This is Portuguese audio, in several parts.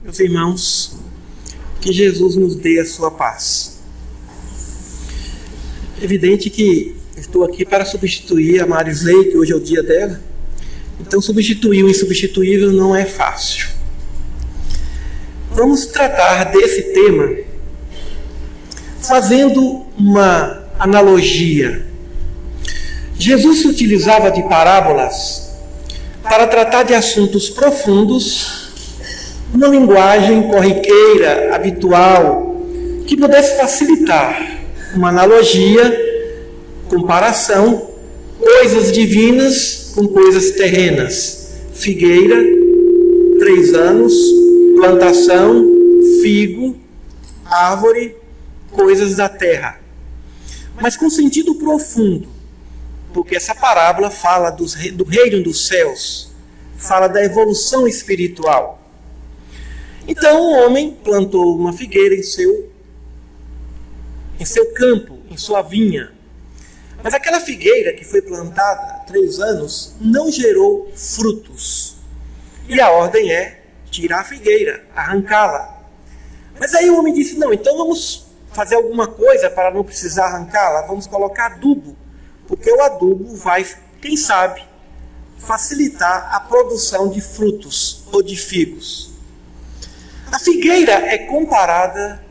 Meus irmãos, que Jesus nos dê a sua paz. É evidente que estou aqui para substituir a Marisley, que hoje é o dia dela. Então substituir o insubstituível não é fácil. Vamos tratar desse tema fazendo uma analogia. Jesus se utilizava de parábolas para tratar de assuntos profundos, uma linguagem corriqueira, habitual, que pudesse facilitar uma analogia, comparação, coisas divinas com coisas terrenas. Figueira, 3 anos, plantação, figo, árvore, coisas da terra. Mas com sentido profundo, porque essa parábola fala do reino dos céus, fala da evolução espiritual. Então o homem plantou uma figueira em seu campo, em sua vinha. Mas aquela figueira que foi plantada há 3 anos não gerou frutos. E a ordem é tirar a figueira, arrancá-la. Mas aí o homem disse, não, então vamos fazer alguma coisa para não precisar arrancá-la, vamos colocar adubo, porque o adubo vai, quem sabe, facilitar a produção de frutos ou de figos. A figueira é comparada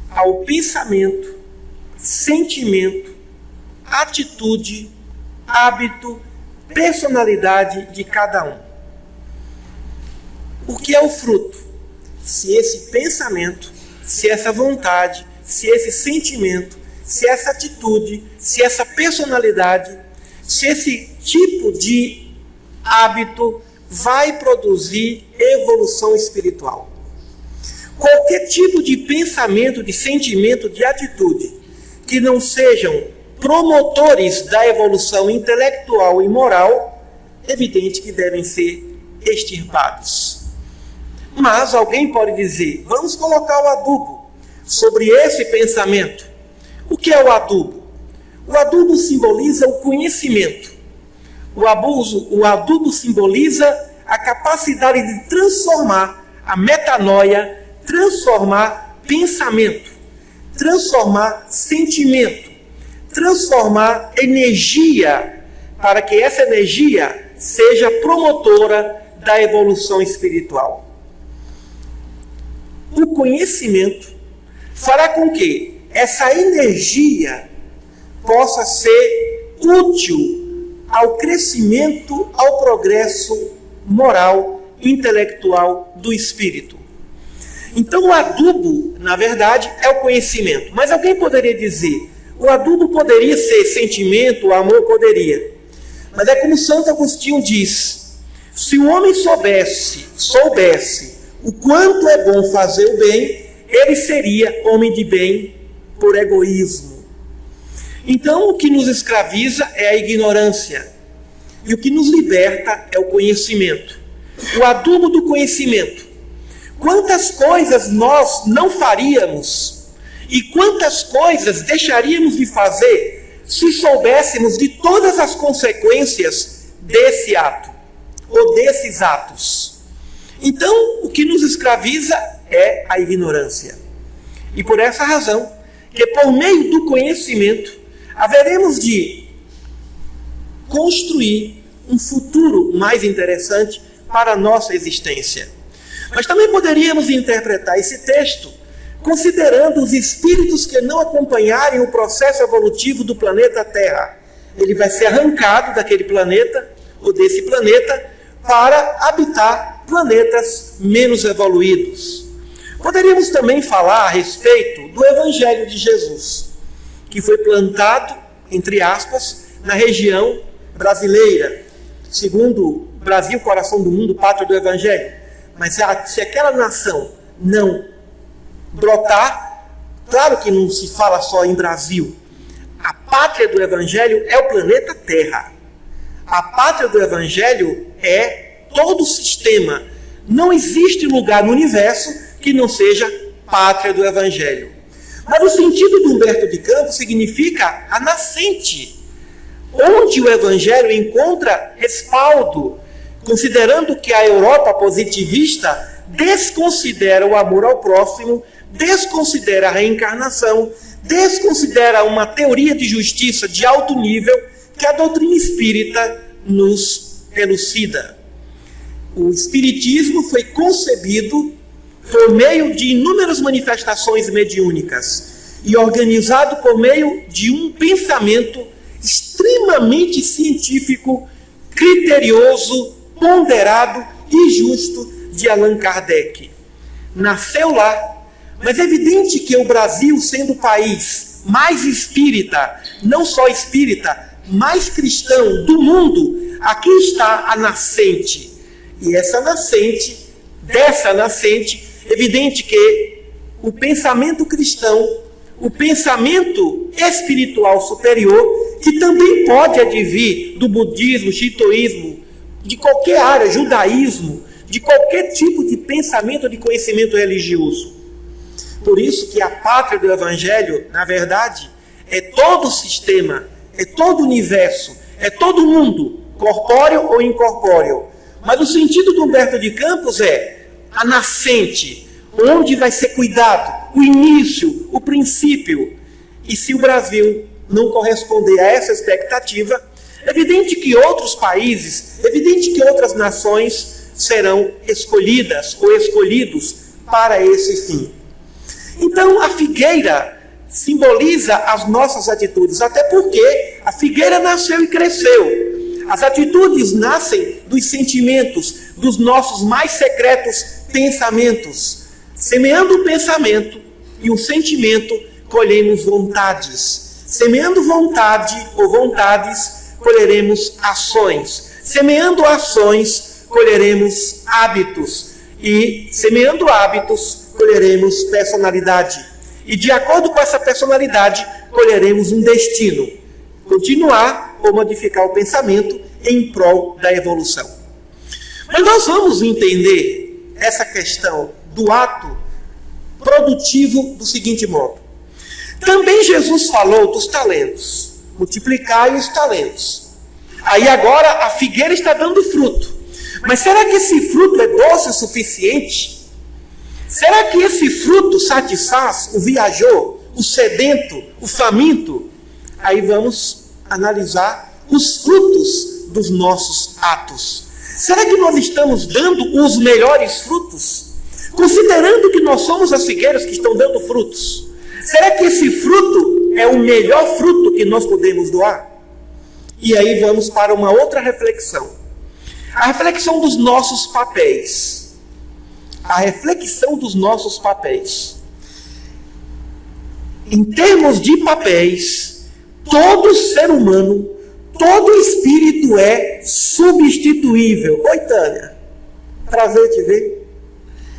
ao pensamento, sentimento, atitude, hábito, personalidade de cada um. O que é o fruto? Se esse pensamento, se essa vontade, se esse sentimento, se essa atitude, se essa personalidade, se esse tipo de hábito vai produzir evolução espiritual. Qualquer tipo de pensamento, de sentimento, de atitude que não sejam promotores da evolução intelectual e moral, é evidente que devem ser extirpados. Mas alguém pode dizer, vamos colocar o adubo sobre esse pensamento. O que é o adubo? O adubo simboliza o conhecimento. O adubo simboliza a capacidade de transformar a metanoia, transformar pensamento, transformar sentimento, transformar energia, para que essa energia seja promotora da evolução espiritual. O conhecimento fará com que essa energia possa ser útil ao crescimento, ao progresso moral, intelectual do espírito. Então o adubo, na verdade, é o conhecimento. Mas alguém poderia dizer, o adubo poderia ser sentimento, o amor poderia. Mas é como Santo Agostinho diz, se o homem soubesse o quanto é bom fazer o bem, ele seria homem de bem por egoísmo. Então o que nos escraviza é a ignorância. E o que nos liberta é o conhecimento. O adubo do conhecimento. Quantas coisas nós não faríamos e quantas coisas deixaríamos de fazer se soubéssemos de todas as consequências desse ato ou desses atos. Então, o que nos escraviza é a ignorância. E por essa razão, que por meio do conhecimento, haveremos de construir um futuro mais interessante para a nossa existência. Mas também poderíamos interpretar esse texto considerando os espíritos que não acompanharem o processo evolutivo do planeta Terra. Ele vai ser arrancado daquele planeta, ou desse planeta, para habitar planetas menos evoluídos. Poderíamos também falar a respeito do Evangelho de Jesus, que foi plantado, entre aspas, na região brasileira, segundo Brasil, coração do mundo, pátria do Evangelho. Mas se aquela nação não brotar, claro que não se fala só em Brasil. A pátria do Evangelho é o planeta Terra. A pátria do Evangelho é todo o sistema. Não existe lugar no universo que não seja pátria do Evangelho. Mas o sentido do Humberto de Campos significa a nascente, onde o Evangelho encontra respaldo, considerando que a Europa positivista desconsidera o amor ao próximo, desconsidera a reencarnação, desconsidera uma teoria de justiça de alto nível que a doutrina espírita nos elucida. O espiritismo foi concebido por meio de inúmeras manifestações mediúnicas e organizado por meio de um pensamento extremamente científico, criterioso, ponderado e justo de Allan Kardec. Nasceu lá, mas é evidente que o Brasil, sendo o país mais espírita, não só espírita, mais cristão do mundo, aqui está a nascente. E dessa nascente, evidente que o pensamento cristão, o pensamento espiritual superior, que também pode advir do budismo, shintoísmo, de qualquer área, judaísmo, de qualquer tipo de pensamento, de conhecimento religioso. Por isso que a pátria do Evangelho, na verdade, é todo o sistema, é todo o universo, é todo o mundo, corpóreo ou incorpóreo. Mas o sentido do Humberto de Campos é a nascente, onde vai ser cuidado, o início, o princípio. E se o Brasil não corresponder a essa expectativa, é evidente que outros países, é evidente que outras nações serão escolhidas ou escolhidos para esse fim. Então a figueira simboliza as nossas atitudes, até porque a figueira nasceu e cresceu. As atitudes nascem dos sentimentos, dos nossos mais secretos pensamentos. Semeando o pensamento e o sentimento, colhemos vontades. Semeando vontade ou vontades, colheremos ações. Semeando ações, colheremos hábitos. E semeando hábitos, colheremos personalidade. E de acordo com essa personalidade, colheremos um destino. Continuar ou modificar o pensamento em prol da evolução. Mas nós vamos entender essa questão do ato produtivo do seguinte modo. Também Jesus falou dos talentos. Multiplicai os talentos. Aí agora a figueira está dando fruto. Mas será que esse fruto é doce o suficiente? Será que esse fruto satisfaz o viajor, o sedento, o faminto? Aí vamos analisar os frutos dos nossos atos. Será que nós estamos dando os melhores frutos? Considerando que nós somos as figueiras que estão dando frutos, será que esse fruto é o melhor fruto que nós podemos doar? E aí vamos para uma outra reflexão. A reflexão dos nossos papéis. A reflexão dos nossos papéis. Em termos de papéis, todo ser humano, todo espírito é substituível. Oi, Tânia. Prazer te ver.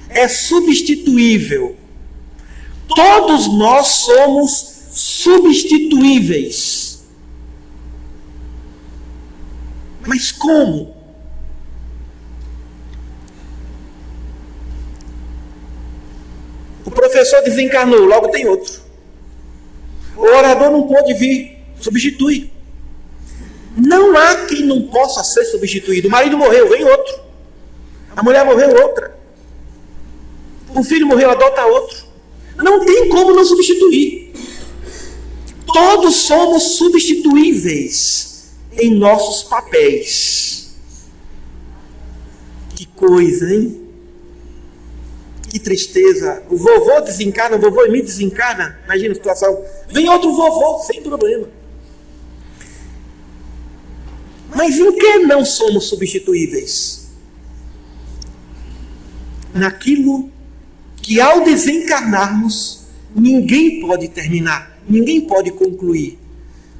É substituível. Todos nós somos substituíveis. Mas como? O professor desencarnou, logo tem outro. O orador não pôde vir, substitui. Não há quem não possa ser substituído. O marido morreu, vem outro. A mulher morreu, outra. O filho morreu, adota outro. Não tem como não substituir. Todos somos substituíveis em nossos papéis. Que coisa, hein? Que tristeza. O vovô desencarna, o vovô me desencarna. Imagina a situação. Vem outro vovô, sem problema. Mas em que não somos substituíveis? Naquilo que ao desencarnarmos, ninguém pode terminar, ninguém pode concluir.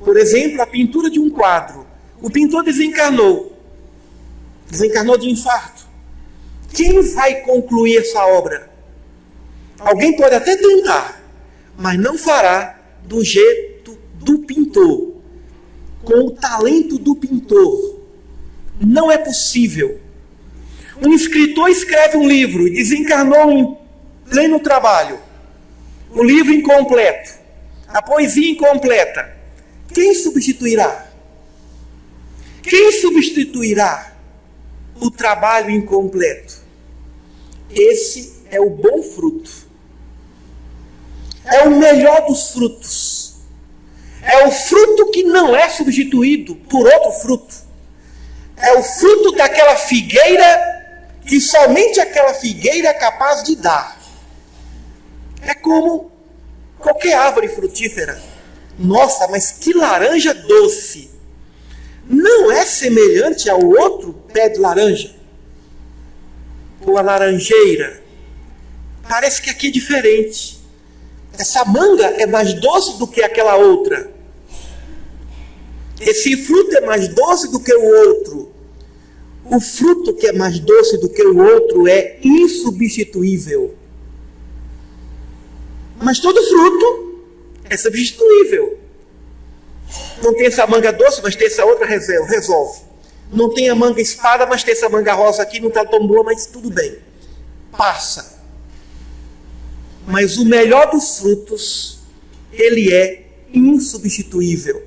Por exemplo, a pintura de um quadro. O pintor desencarnou de infarto. Quem vai concluir essa obra? Alguém pode até tentar, mas não fará do jeito do pintor, com o talento do pintor. Não é possível. Um escritor escreve um livro e desencarnou em pleno trabalho. O livro incompleto, a poesia incompleta. Quem substituirá? Quem substituirá? o trabalho incompleto. Esse é o bom fruto. É o melhor dos frutos. É o fruto que não é substituído por outro fruto. É o fruto daquela figueira que somente aquela figueira é capaz de dar. É como qualquer árvore frutífera. Nossa, mas que laranja doce! Não é semelhante ao outro pé de laranja? Ou a laranjeira? Parece que aqui é diferente. Essa manga é mais doce do que aquela outra. Esse fruto é mais doce do que o outro. O fruto que é mais doce do que o outro é insubstituível. Mas todo fruto é substituível. Não tem essa manga doce, mas tem essa outra, resolve. Não tem a manga espada, mas tem essa manga rosa aqui, não está tão boa, mas tudo bem. Passa. Mas o melhor dos frutos, ele é insubstituível.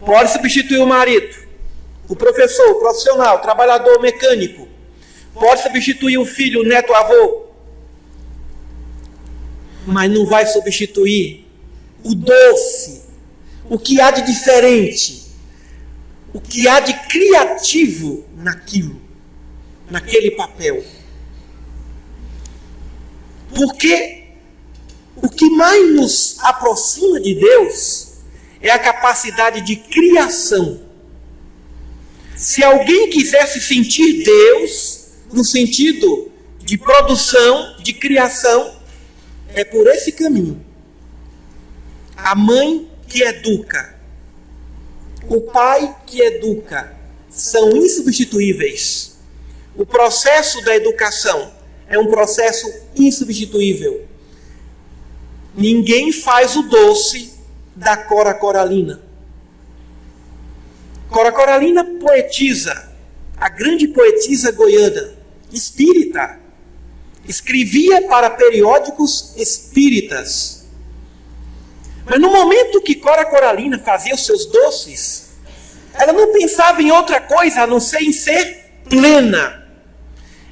Pode substituir o marido, o professor, o profissional, o trabalhador, o mecânico. Pode substituir o filho, o neto, o avô. Mas não vai substituir o doce, o que há de diferente, o que há de criativo naquilo, naquele papel. Porque o que mais nos aproxima de Deus é a capacidade de criação. Se alguém quiser se sentir Deus, no sentido de produção, de criação, é por esse caminho. A mãe que educa, o pai que educa, são insubstituíveis. O processo da educação é um processo insubstituível. Ninguém faz o doce da Cora Coralina. Cora Coralina poetisa, a grande poetisa goiana, espírita, escrevia para periódicos espíritas. Mas no momento que Cora Coralina fazia os seus doces, ela não pensava em outra coisa a não ser em ser plena,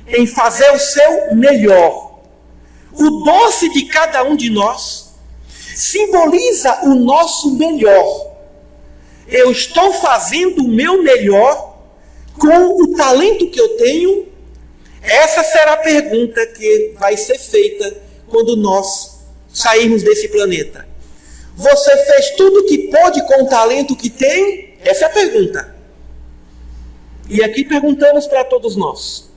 em fazer o seu melhor. O doce de cada um de nós simboliza o nosso melhor. Eu estou fazendo o meu melhor com o talento que eu tenho. Essa será a pergunta que vai ser feita quando nós sairmos desse planeta. Você fez tudo o que pôde com o talento que tem? Essa é a pergunta. E aqui perguntamos para todos nós.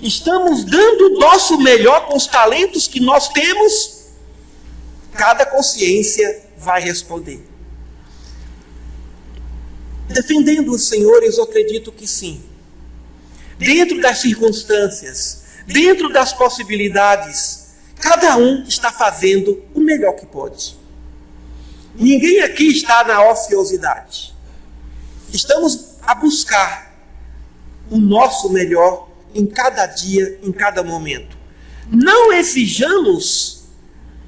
Estamos dando o nosso melhor com os talentos que nós temos? Cada consciência vai responder. Defendendo os senhores, eu acredito que sim. Dentro das circunstâncias, dentro das possibilidades, cada um está fazendo o melhor que pode. Ninguém aqui está na ociosidade. Estamos a buscar o nosso melhor em cada dia, em cada momento. Não exijamos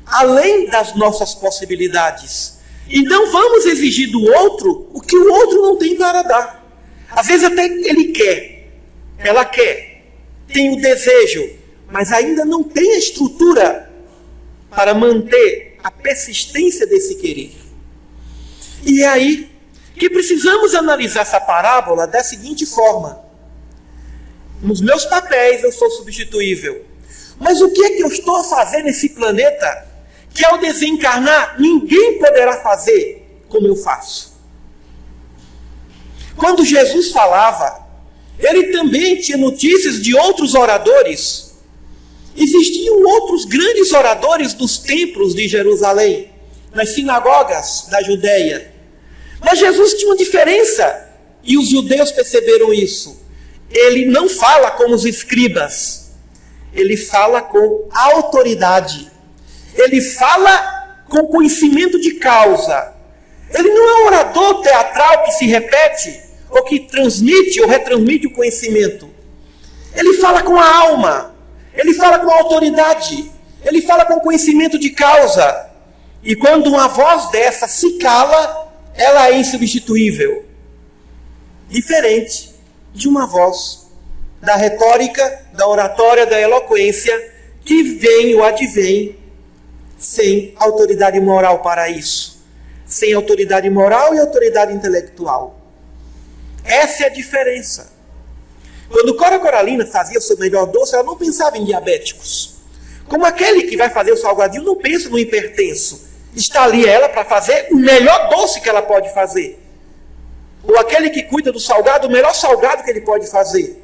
além das nossas possibilidades. E não vamos exigir do outro o que o outro não tem para dar. Às vezes até ele quer, ela quer, tem o desejo, mas ainda não tem a estrutura para manter a persistência desse querer. E é aí que precisamos analisar essa parábola da seguinte forma. Nos meus papéis eu sou substituível. Mas o que é que eu estou a fazer nesse planeta que ao desencarnar ninguém poderá fazer como eu faço? Quando Jesus falava, ele também tinha notícias de outros oradores. Existiam outros grandes oradores dos templos de Jerusalém, nas sinagogas da Judéia. Mas Jesus tinha uma diferença, e os judeus perceberam isso. Ele não fala como os escribas, ele fala com autoridade. Ele fala com conhecimento de causa. Ele não é um orador teatral que se repete, ou que transmite ou retransmite o conhecimento. Ele fala com a alma, ele fala com a autoridade, ele fala com conhecimento de causa. E quando uma voz dessa se cala, ela é insubstituível. Diferente de uma voz, da retórica, da oratória, da eloquência, que vem ou advém sem autoridade moral para isso. Sem autoridade moral e autoridade intelectual. Essa é a diferença. Quando Cora Coralina fazia o seu melhor doce, ela não pensava em diabéticos. Como aquele que vai fazer o salgadinho não pensa no hipertenso. Está ali ela para fazer o melhor doce que ela pode fazer. Ou aquele que cuida do salgado, o melhor salgado que ele pode fazer.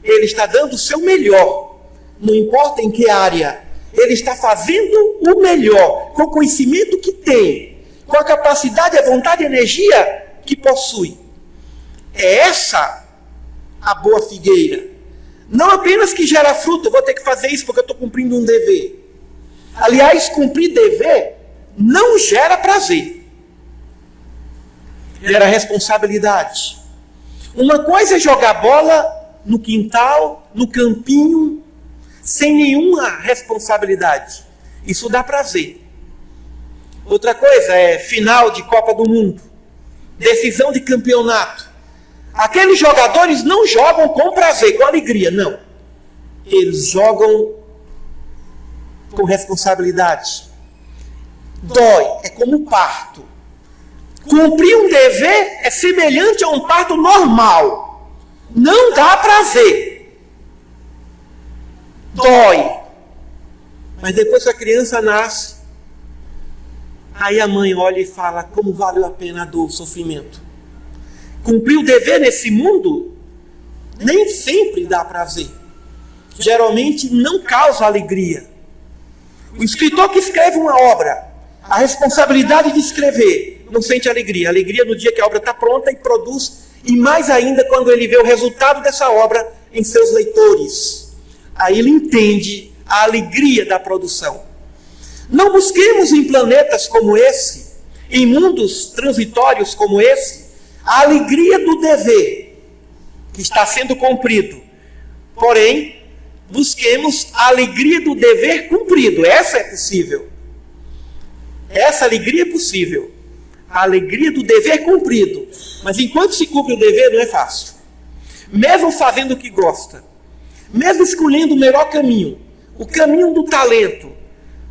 Ele está dando o seu melhor. Não importa em que área. Ele está fazendo o melhor. Com o conhecimento que tem. Com a capacidade, a vontade e a energia que possui. É essa a boa figueira. Não apenas que gera fruto. Eu vou ter que fazer isso porque eu estou cumprindo um dever. Aliás, cumprir dever não gera prazer. Gera responsabilidade. Uma coisa é jogar bola no quintal, no campinho, sem nenhuma responsabilidade. Isso dá prazer. Outra coisa é final de Copa do Mundo, decisão de campeonato. Aqueles jogadores não jogam com prazer, com alegria, não. Eles jogam com responsabilidade. Dói, é como um parto. Cumprir um dever é semelhante a um parto normal. Não dá prazer. Dói. Mas depois que a criança nasce, aí a mãe olha e fala como valeu a pena a dor, o sofrimento. Cumprir o dever nesse mundo nem sempre dá prazer. Geralmente não causa alegria. O escritor que escreve uma obra, a responsabilidade de escrever, não sente alegria. Alegria no dia que a obra está pronta e produz, e mais ainda quando ele vê o resultado dessa obra em seus leitores. Aí ele entende a alegria da produção. Não busquemos em planetas como esse, em mundos transitórios como esse, a alegria do dever que está sendo cumprido. Porém, busquemos a alegria do dever cumprido. Essa é possível. Essa alegria é possível. A alegria do dever cumprido. Mas enquanto se cumpre o dever, não é fácil. Mesmo fazendo o que gosta. Mesmo escolhendo o melhor caminho. O caminho do talento.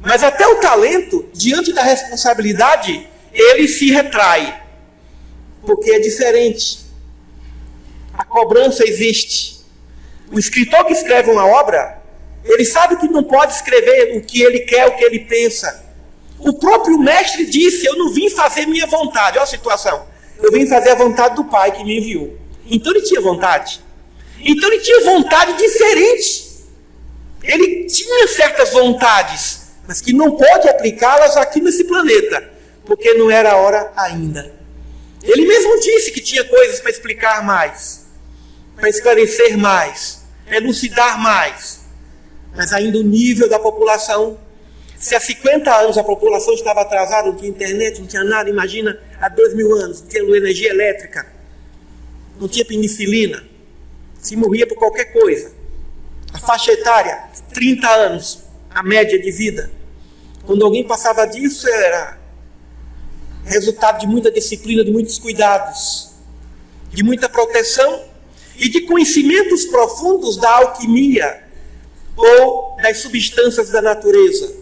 Mas até o talento, diante da responsabilidade, ele se retrai. Porque é diferente. A cobrança existe. O escritor que escreve uma obra, ele sabe que não pode escrever o que ele quer, o que ele pensa. O próprio mestre disse, eu não vim fazer minha vontade. Olha a situação. Eu vim fazer a vontade do Pai que me enviou. Então ele tinha vontade. Então ele tinha vontade diferente. Ele tinha certas vontades, mas que não pode aplicá-las aqui nesse planeta, porque não era a hora ainda. Ele mesmo disse que tinha coisas para explicar mais, para esclarecer mais, elucidar mais. Mas ainda o nível da população, se há 50 anos a população estava atrasada, não tinha internet, não tinha nada, imagina há 2000 anos, não tinha energia elétrica, não tinha penicilina, se morria por qualquer coisa. A faixa etária, 30 anos, a média de vida. Quando alguém passava disso, era resultado de muita disciplina, de muitos cuidados, de muita proteção e de conhecimentos profundos da alquimia ou das substâncias da natureza.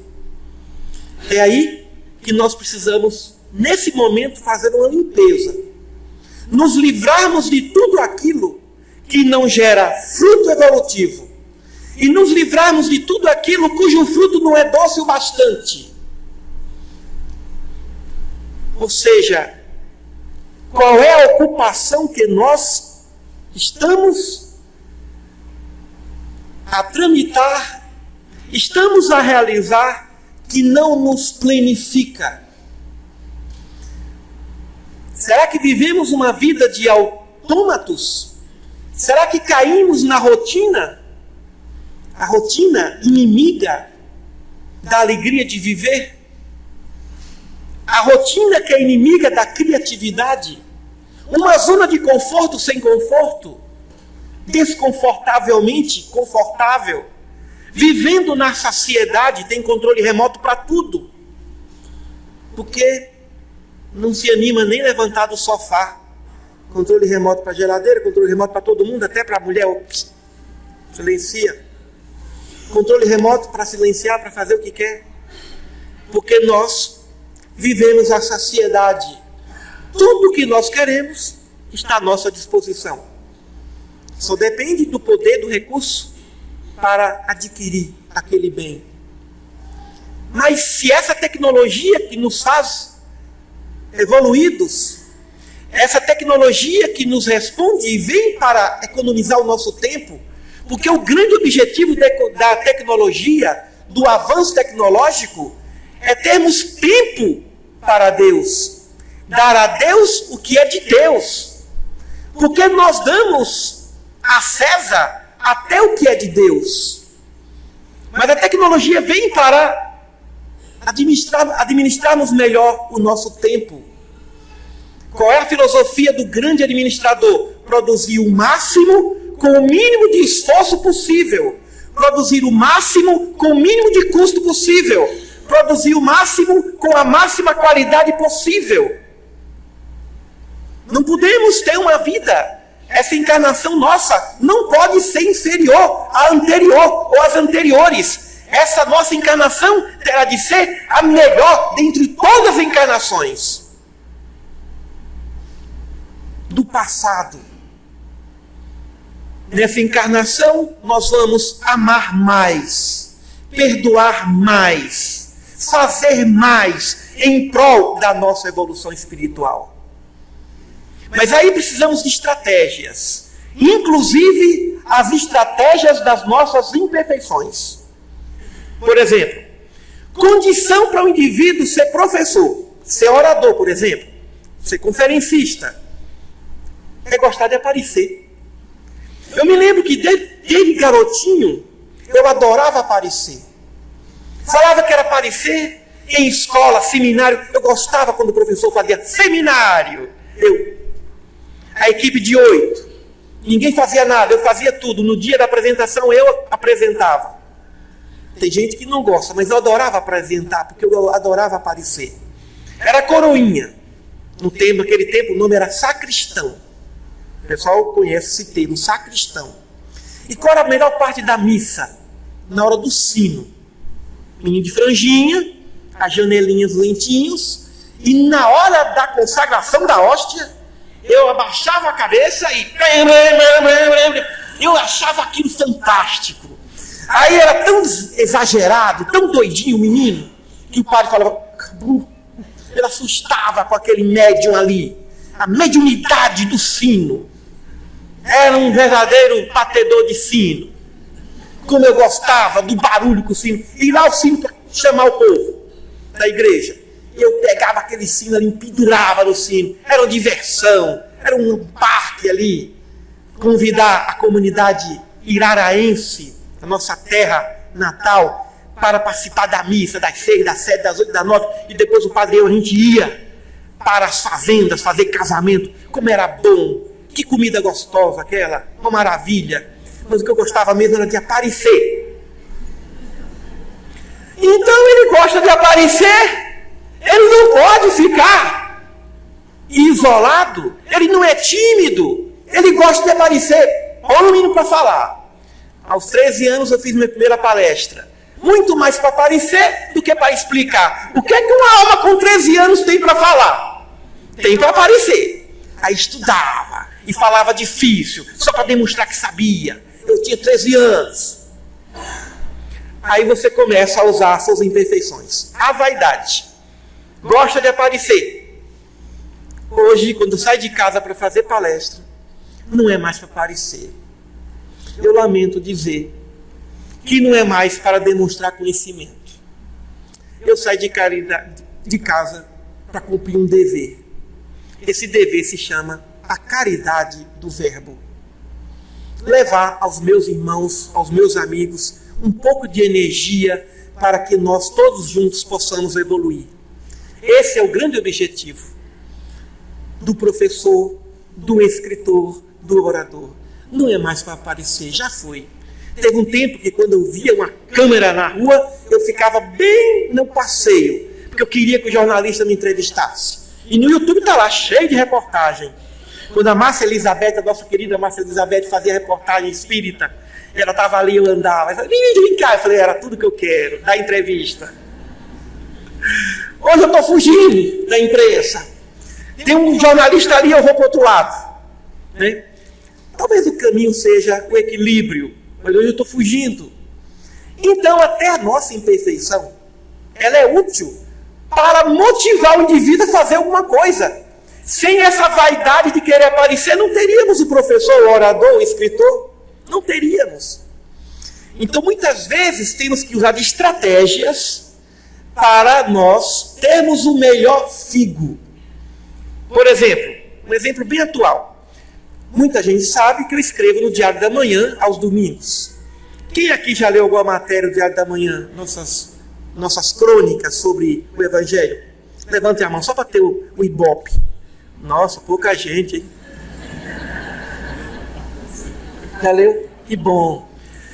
É aí que nós precisamos, nesse momento, fazer uma limpeza. Nos livrarmos de tudo aquilo que não gera fruto evolutivo. E nos livrarmos de tudo aquilo cujo fruto não é doce o bastante. Ou seja, qual é a ocupação que nós estamos a tramitar, estamos a realizar, que não nos plenifica? Será que vivemos uma vida de autômatos? Será que caímos na rotina? A rotina inimiga da alegria de viver? A rotina que é inimiga da criatividade? Uma zona de conforto sem conforto? Desconfortavelmente confortável? Vivendo na saciedade, tem controle remoto para tudo. Porque não se anima nem levantar do sofá Controle remoto para geladeira, controle remoto para todo mundo, até para a mulher. Silencia. Controle remoto para silenciar, para fazer o que quer. Porque nós vivemos a saciedade. Tudo que nós queremos está à nossa disposição. Só depende do poder, do recurso para adquirir aquele bem. Mas se essa tecnologia que nos faz evoluídos, essa tecnologia que nos responde e vem para economizar o nosso tempo, porque o grande objetivo da tecnologia, do avanço tecnológico, é termos tempo para Deus. Dar a Deus o que é de Deus. Porque nós damos a César até o que é de Deus. Mas a tecnologia vem para administrarmos melhor o nosso tempo. Qual é a filosofia do grande administrador? Produzir o máximo com o mínimo de esforço possível. Produzir o máximo com o mínimo de custo possível. Produzir o máximo com a máxima qualidade possível. Não podemos ter uma vida. Essa encarnação nossa não pode ser inferior à anterior ou às anteriores. Essa nossa encarnação terá de ser a melhor dentre todas as encarnações do passado. Nessa encarnação, nós vamos amar mais, perdoar mais, fazer mais em prol da nossa evolução espiritual. Mas aí precisamos de estratégias, inclusive as estratégias das nossas imperfeições. Por exemplo, condição para o indivíduo ser professor, ser orador, por exemplo, ser conferencista, é gostar de aparecer. Eu me lembro que desde garotinho eu adorava aparecer. Falava que era aparecer em escola, seminário. Eu gostava quando o professor fazia seminário. A equipe de 8. Ninguém fazia nada, eu fazia tudo. No dia da apresentação eu apresentava. Tem gente que não gosta, mas eu adorava apresentar, porque eu adorava aparecer. Era coroinha. Naquele tempo o nome era sacristão. O pessoal conhece esse termo, sacristão. E qual era a melhor parte da missa? Na hora do sino. Menino de franjinha, as janelinhas lentinhos, e na hora da consagração da hóstia, eu abaixava a cabeça e eu achava aquilo fantástico. Aí era tão exagerado, tão doidinho o menino, que o padre falava, ele assustava com aquele médium ali, a mediunidade do sino. Era um verdadeiro batedor de sino. Como eu gostava do barulho com o sino. E lá o sino para chamar o povo da igreja. E eu pegava aquele sino ali, pendurava no sino. Era uma diversão, era um parque ali. Convidar a comunidade iraraense, a nossa terra natal, para participar da missa, das 6, das 7, das 8, das 9. E depois o padre e eu, a gente ia para as fazendas fazer casamento. Como era bom. Que comida gostosa aquela, uma maravilha. Mas o que eu gostava mesmo era de aparecer. Então ele gosta de aparecer. Ele não pode ficar isolado. Ele não é tímido. Ele gosta de aparecer. Olha o menino para falar. Aos 13 anos eu fiz minha primeira palestra. Muito mais para aparecer do que para explicar. O que é que uma alma com 13 anos tem para falar? Tem para aparecer. Aí estudava. E falava difícil, só para demonstrar que sabia. Eu tinha 13 anos. Aí você começa a usar suas imperfeições. A vaidade. Gosta de aparecer. Hoje, quando sai de casa para fazer palestra, não é mais para aparecer. Eu lamento dizer que não é mais para demonstrar conhecimento. Eu saio de casa para cumprir um dever. Esse dever se chama a caridade do verbo. Levar aos meus irmãos, aos meus amigos, um pouco de energia para que nós todos juntos possamos evoluir. Esse é o grande objetivo do professor, do escritor, do orador. Não é mais para aparecer, já foi. Teve um tempo que quando eu via uma câmera na rua, eu ficava bem no passeio, porque eu queria que o jornalista me entrevistasse. E no YouTube está lá, cheio de reportagem. Quando a Márcia Elizabeth, a nossa querida Márcia Elizabeth, fazia reportagem espírita, ela estava ali, eu andava. Ela falou, vem cá. Eu falei, era tudo que eu quero, da entrevista. Hoje eu estou fugindo da imprensa. Tem um jornalista ali, eu vou para o outro lado. Né? Talvez o caminho seja o equilíbrio, mas hoje eu estou fugindo. Então, até a nossa imperfeição, ela é útil para motivar o indivíduo a fazer alguma coisa. Sem essa vaidade de querer aparecer, não teríamos o professor, o orador, o escritor. Não teríamos. Então, muitas vezes, temos que usar de estratégias para nós termos o melhor figo. Por exemplo, um exemplo bem atual. Muita gente sabe que eu escrevo no Diário da Manhã aos domingos. Quem aqui já leu alguma matéria do Diário da Manhã? Nossas crônicas sobre o Evangelho? Levantem a mão, só para ter o Ibope. Nossa, pouca gente, hein? Já leu? Que bom.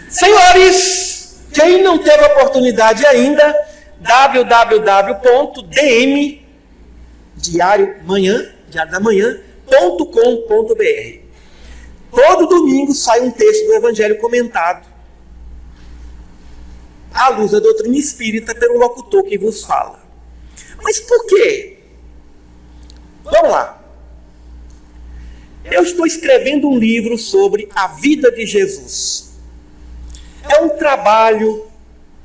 Senhores, quem não teve oportunidade ainda, www.dm, Diário da Manhã.com.br. Todo domingo sai um texto do Evangelho comentado à luz da doutrina espírita pelo locutor que vos fala. Mas por quê? Vamos lá. Eu estou escrevendo um livro sobre a vida de Jesus. É um trabalho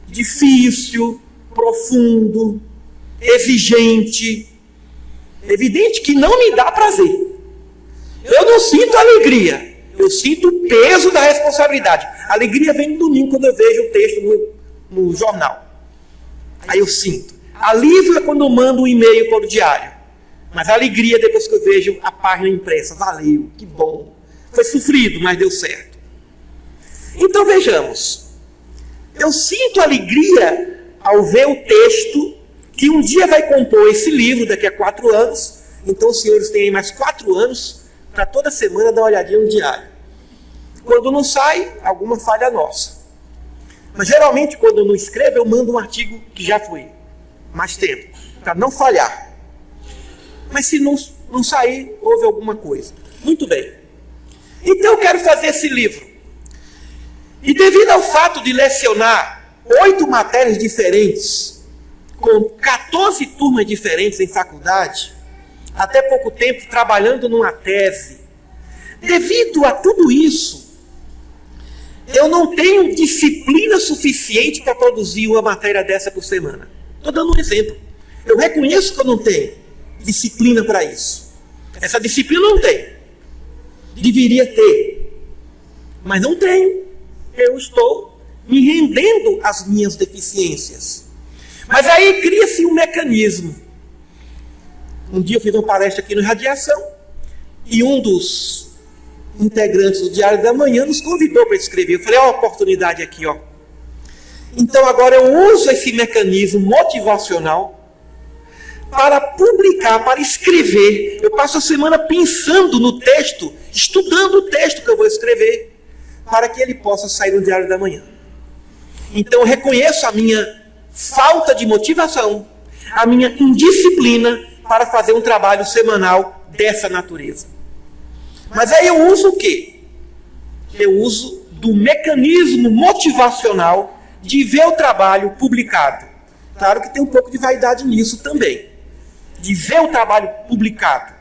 difícil, profundo, exigente. Evidente que não me dá prazer. Eu não sinto alegria. Eu sinto o peso da responsabilidade. A alegria vem no domingo quando eu vejo o texto no jornal. Aí eu sinto. Alívio é quando eu mando um e-mail para o diário. Mas a alegria depois que eu vejo a página impressa. Valeu, que bom. Foi sofrido, mas deu certo. Então vejamos. Eu sinto alegria ao ver o texto que um dia vai compor esse livro daqui a 4 anos. Então os senhores têm aí mais 4 anos para toda semana dar uma olhadinha no diário. Quando não sai, alguma falha nossa. Mas geralmente quando eu não escrevo, eu mando um artigo que já foi. Mais tempo, para não falhar. Mas se não sair, houve alguma coisa. Muito bem. Então eu quero fazer esse livro. E devido ao fato de lecionar 8 matérias diferentes, com 14 turmas diferentes em faculdade, até pouco tempo trabalhando numa tese, devido a tudo isso, eu não tenho disciplina suficiente para produzir uma matéria dessa por semana. Estou dando um exemplo. Eu reconheço que eu não tenho disciplina para isso. Essa disciplina eu não tenho. Deveria ter. Mas não tenho. Eu estou me rendendo às minhas deficiências. Mas aí cria-se um mecanismo. Um dia eu fiz uma palestra aqui no Radiação e um dos integrantes do Diário da Manhã nos convidou para escrever. Eu falei, ó, a oportunidade aqui, ó. Então agora eu uso esse mecanismo motivacional para publicar, para escrever. Eu passo a semana pensando no texto, estudando o texto que eu vou escrever, para que ele possa sair no Diário da Manhã. Então eu reconheço a minha falta de motivação, a minha indisciplina para fazer um trabalho semanal dessa natureza. Mas aí eu uso o quê? Eu uso do mecanismo motivacional de ver o trabalho publicado. Claro que tem um pouco de vaidade nisso também. De ver o trabalho publicado.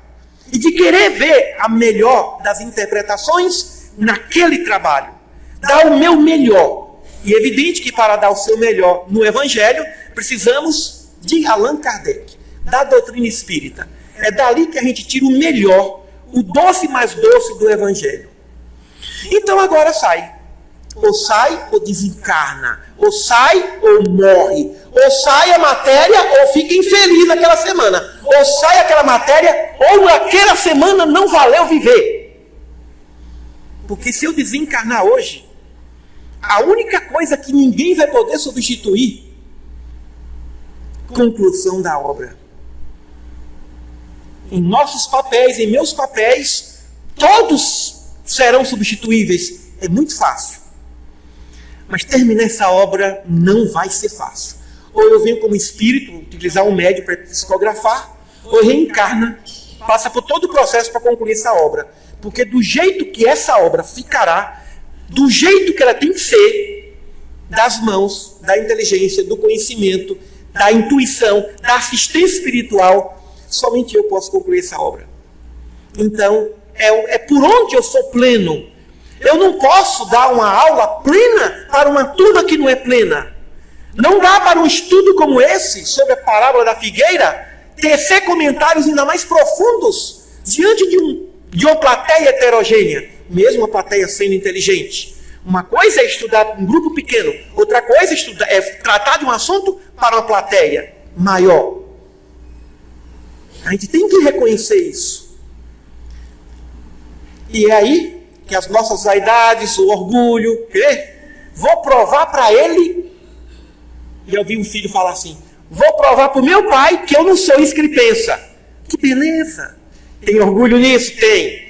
E de querer ver a melhor das interpretações naquele trabalho. Dar o meu melhor. E é evidente que para dar o seu melhor no Evangelho, precisamos de Allan Kardec, da doutrina espírita. É dali que a gente tira o melhor, o doce mais doce do Evangelho. Então agora sai. Ou sai ou desencarna. Ou sai ou morre. Ou sai a matéria ou fica infeliz naquela semana. Ou sai aquela matéria ou naquela semana não valeu viver. Porque se eu desencarnar hoje, a única coisa que ninguém vai poder substituir, conclusão da obra. Em nossos papéis, em meus papéis, todos serão substituíveis. É muito fácil. Mas terminar essa obra não vai ser fácil. Ou eu venho como espírito, utilizar um médium para psicografar, ou reencarna passa por todo o processo para concluir essa obra. Porque do jeito que essa obra ficará, do jeito que ela tem que ser, das mãos, da inteligência, do conhecimento, da intuição, da assistência espiritual, somente eu posso concluir essa obra. Então, é por onde eu sou pleno. Eu não posso dar uma aula plena para uma turma que não é plena. Não dá para um estudo como esse, sobre a parábola da figueira, tecer comentários ainda mais profundos diante de uma plateia heterogênea, mesmo uma plateia sendo inteligente. Uma coisa é estudar um grupo pequeno, outra coisa é tratar de um assunto para uma plateia maior. A gente tem que reconhecer isso. E é aí que as nossas vaidades, o orgulho, vou provar para ele. E eu vi um filho falar assim: vou provar para o meu pai que eu não sou isso que ele pensa. Que beleza! Tem orgulho nisso? Tem.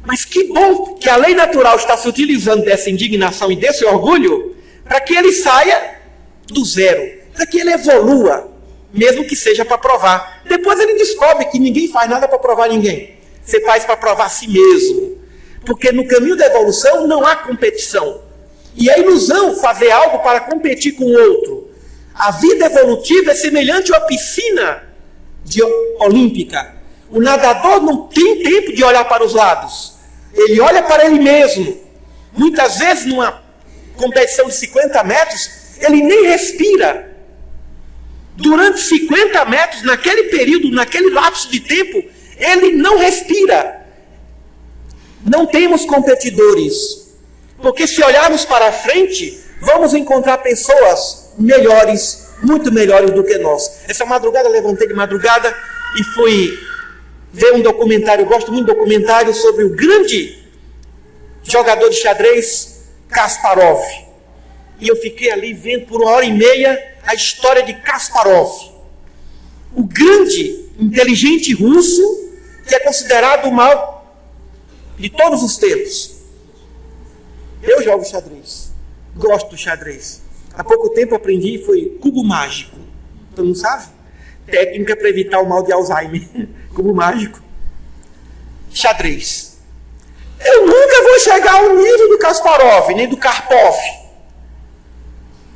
Mas que bom que a lei natural está se utilizando dessa indignação e desse orgulho para que ele saia do zero, para que ele evolua, mesmo que seja para provar. Depois ele descobre que ninguém faz nada para provar ninguém. Você faz para provar a si mesmo. Porque no caminho da evolução não há competição. E é ilusão fazer algo para competir com o outro. A vida evolutiva é semelhante a uma piscina olímpica. O nadador não tem tempo de olhar para os lados. Ele olha para ele mesmo. Muitas vezes, numa competição de 50 metros, ele nem respira. Durante 50 metros, naquele período, naquele lapso de tempo, ele não respira. Não temos competidores. Porque se olharmos para frente, vamos encontrar pessoas melhores, muito melhores do que nós. Essa madrugada, levantei de madrugada e fui ver um documentário. Eu gosto muito de documentário sobre o grande jogador de xadrez, Kasparov. E eu fiquei ali vendo por 1h30 a história de Kasparov. O grande, inteligente russo, que é considerado o maior de todos os tempos. Eu jogo xadrez. Gosto do xadrez. Há pouco tempo aprendi, foi cubo mágico. Todo mundo sabe? Técnica para evitar o mal de Alzheimer. Cubo mágico. Xadrez. Eu nunca vou chegar ao nível do Kasparov, nem do Karpov.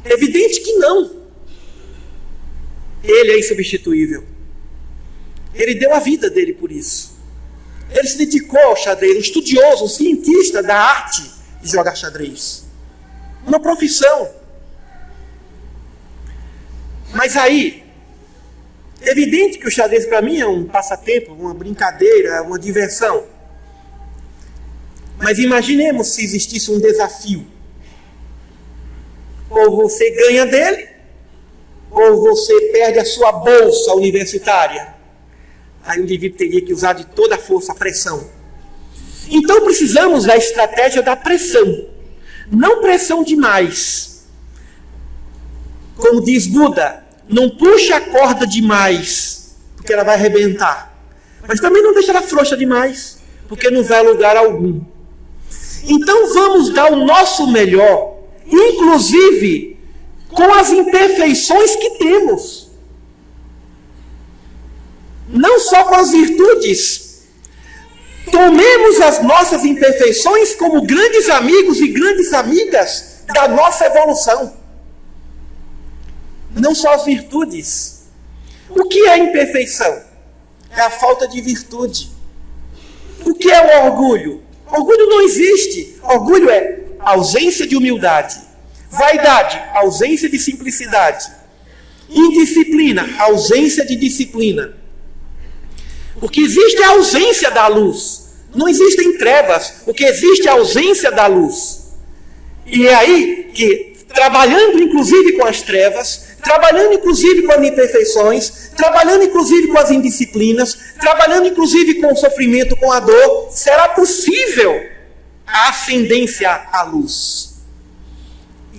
É evidente que não. Ele é insubstituível. Ele deu a vida dele por isso. Ele se dedicou ao xadrez, um estudioso, um cientista da arte de jogar xadrez. Uma profissão. Mas aí, é evidente que o xadrez para mim é um passatempo, uma brincadeira, uma diversão. Mas imaginemos se existisse um desafio. Ou você ganha dele, ou você perde a sua bolsa universitária. Aí o indivíduo teria que usar de toda a força a pressão. Então precisamos da estratégia da pressão. Não pressão demais. Como diz Buda, não puxe a corda demais, porque ela vai arrebentar. Mas também não deixa ela frouxa demais, porque não vai a lugar algum. Então vamos dar o nosso melhor, inclusive com as imperfeições que temos. Não só com as virtudes. Tomemos as nossas imperfeições como grandes amigos e grandes amigas da nossa evolução. Não só as virtudes. O que é imperfeição? É a falta de virtude. O que é o orgulho? Orgulho não existe. Orgulho é ausência de humildade. Vaidade, ausência de simplicidade. Indisciplina, ausência de disciplina. O que existe é a ausência da luz. Não existem trevas. O que existe é a ausência da luz. E é aí que, trabalhando inclusive com as trevas, trabalhando inclusive com as imperfeições, trabalhando inclusive com as indisciplinas, trabalhando inclusive com o sofrimento, com a dor, será possível a ascendência à luz.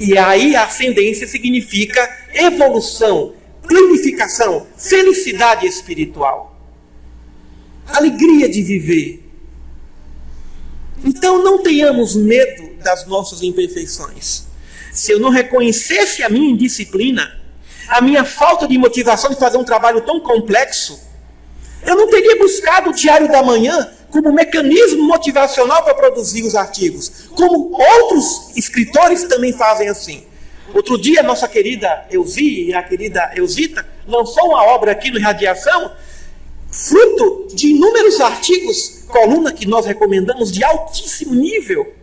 E aí a ascendência significa evolução, planificação, felicidade espiritual. Alegria de viver. Então não tenhamos medo das nossas imperfeições. Se eu não reconhecesse a minha indisciplina, a minha falta de motivação de fazer um trabalho tão complexo, Eu não teria buscado o Diário da Manhã como mecanismo motivacional para produzir os artigos, como outros escritores também fazem assim. Outro dia, a nossa querida Elzi e a querida Elzita lançou uma obra aqui no Radiação, fruto de inúmeros artigos, coluna que nós recomendamos de altíssimo nível.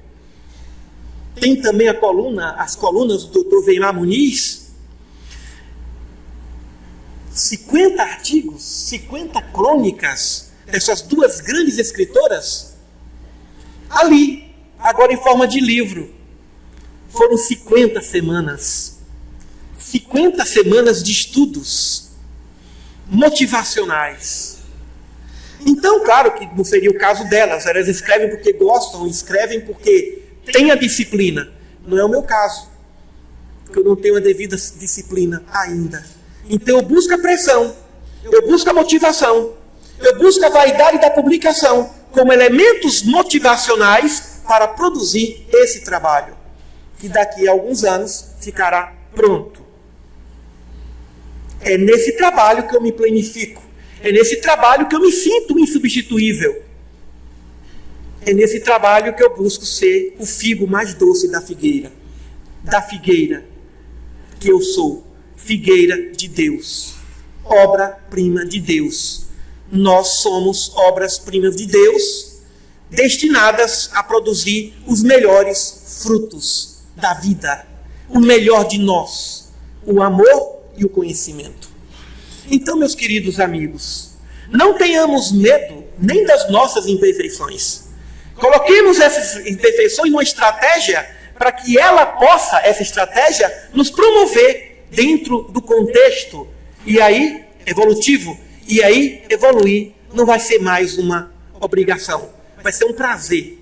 Tem também as colunas do Dr. Weimar Muniz. 50 artigos, 50 crônicas dessas duas grandes escritoras, ali, agora em forma de livro. Foram 50 semanas. 50 semanas de estudos motivacionais. Então, claro que não seria o caso delas. Elas escrevem porque gostam, escrevem porque têm a disciplina. Não é o meu caso, porque eu não tenho a devida disciplina ainda. Então eu busco a pressão, eu busco a motivação, eu busco a vaidade da publicação como elementos motivacionais para produzir esse trabalho, que daqui a alguns anos ficará pronto. É nesse trabalho que eu me planifico, é nesse trabalho que eu me sinto insubstituível, é nesse trabalho que eu busco ser o figo mais doce da figueira que eu sou. Figueira de Deus, obra-prima de Deus. Nós somos obras-primas de Deus, destinadas a produzir os melhores frutos da vida, o melhor de nós, o amor e o conhecimento. Então, meus queridos amigos, não tenhamos medo nem das nossas imperfeições. Coloquemos essas imperfeições numa estratégia para que essa estratégia, nos promover dentro do contexto, e aí, evolutivo, e aí, evoluir não vai ser mais uma obrigação, vai ser um prazer.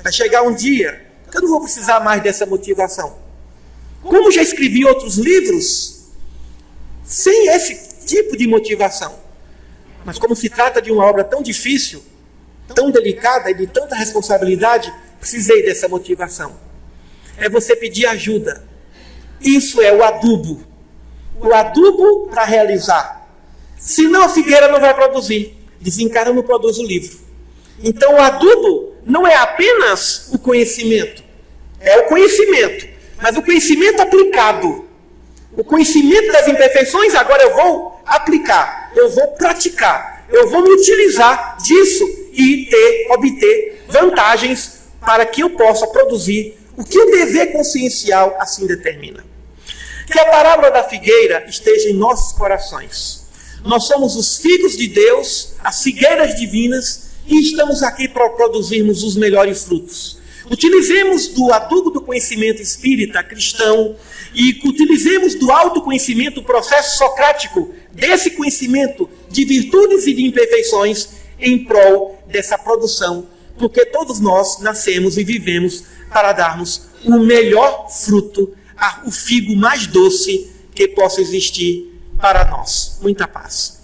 Vai chegar um dia que eu não vou precisar mais dessa motivação. Como já escrevi outros livros, sem esse tipo de motivação, mas como se trata de uma obra tão difícil, tão delicada e de tanta responsabilidade, precisei dessa motivação. É você pedir ajuda. Isso é o adubo para realizar. Senão a figueira não vai produzir. Desencara não produz o livro. Então o adubo não é apenas o conhecimento. É o conhecimento. Mas o conhecimento aplicado. O conhecimento das imperfeições, agora eu vou aplicar. Eu vou praticar. Eu vou me utilizar disso e obter vantagens para que eu possa produzir o que o dever consciencial assim determina. Que a parábola da figueira esteja em nossos corações. Nós somos os figos de Deus, as figueiras divinas, e estamos aqui para produzirmos os melhores frutos. Utilizemos do adubo do conhecimento espírita cristão e utilizemos do autoconhecimento, o processo socrático, desse conhecimento de virtudes e de imperfeições em prol dessa produção, porque todos nós nascemos e vivemos para darmos o melhor fruto, o figo mais doce que possa existir para nós. Muita paz.